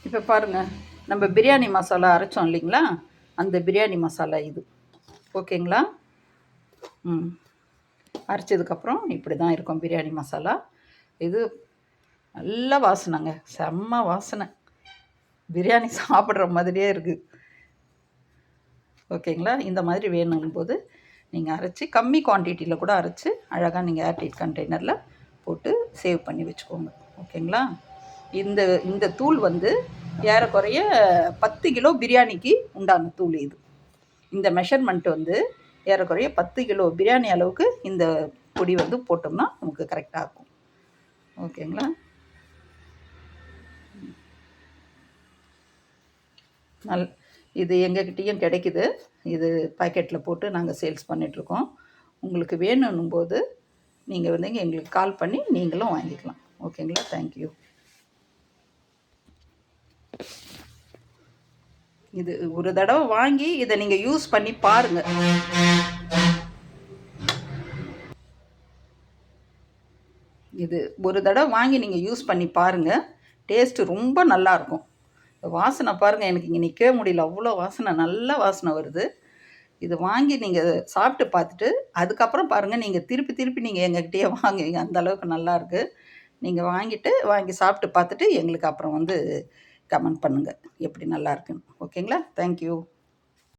இப்போ பாருங்கள், நம்ம பிரியாணி மசாலா அரைச்சோம் இல்லைங்களா, அந்த பிரியாணி மசாலா இது. ஓகேங்களா? அரைச்சதுக்கப்புறம் இப்படி தான் இருக்கும் பிரியாணி மசாலா. இது நல்ல வாசனைங்க, செம்ம வாசனை, பிரியாணி சாப்பிட்ற மாதிரியே இருக்குது. ஓகேங்களா? இந்த மாதிரி வேணுங்கும் போது நீங்கள் அரைச்சி கம்மி குவான்டிட்டியில் கூட அரைச்சி அழகாக நீங்கள் ஏர்டைட் கண்டெய்னரில் போட்டு சேவ் பண்ணி வச்சுக்கோங்க. ஓகேங்களா? இந்த தூள் வந்து ஏறக்குறைய 10 கிலோ பிரியாணிக்கு உண்டான தூள் இது. இந்த மெஷர்மெண்ட் வந்து ஏறக்குறைய 10 கிலோ பிரியாணி அளவுக்கு இந்த பொடி வந்து போட்டோம்னா நமக்கு கரெக்டாக இருக்கும். ஓகேங்களா? இது எங்ககிட்டயும் கிடைக்குது. இது பாக்கெட்டில் போட்டு நாங்கள் சேல்ஸ் பண்ணிகிட்ருக்கோம். உங்களுக்கு வேணும்னும் போது நீங்கள் வந்து எங்களுக்கு கால் பண்ணி நீங்களும் வாங்கிக்கலாம். ஓகேங்களா? தேங்க்யூ. இது ஒரு தடவை வாங்கி இதை நீங்கள் யூஸ் பண்ணி பாருங்கள். இது ஒரு தடவை வாங்கி நீங்கள் யூஸ் பண்ணி பாருங்கள். டேஸ்ட்டு ரொம்ப நல்லாயிருக்கும். வாசனை பாருங்கள், எனக்கு இங்கே நிற்கவே முடியல, அவ்வளோ வாசனை, நல்ல வாசனை வருது. இது வாங்கி நீங்கள் சாப்பிட்டு பார்த்துட்டு அதுக்கப்புறம் பாருங்கள், நீங்கள் திருப்பி நீங்கள் எங்ககிட்டயே வாங்குவீங்க, அந்தளவுக்கு நல்லாயிருக்கு. நீங்கள் வாங்கி சாப்பிட்டு பார்த்துட்டு எங்களுக்கு அப்புறம் வந்து கமெண்ட் பண்ணுங்கள் எப்படி நல்லா இருக்குன்னு. ஓகேங்களா? தேங்க்யூ.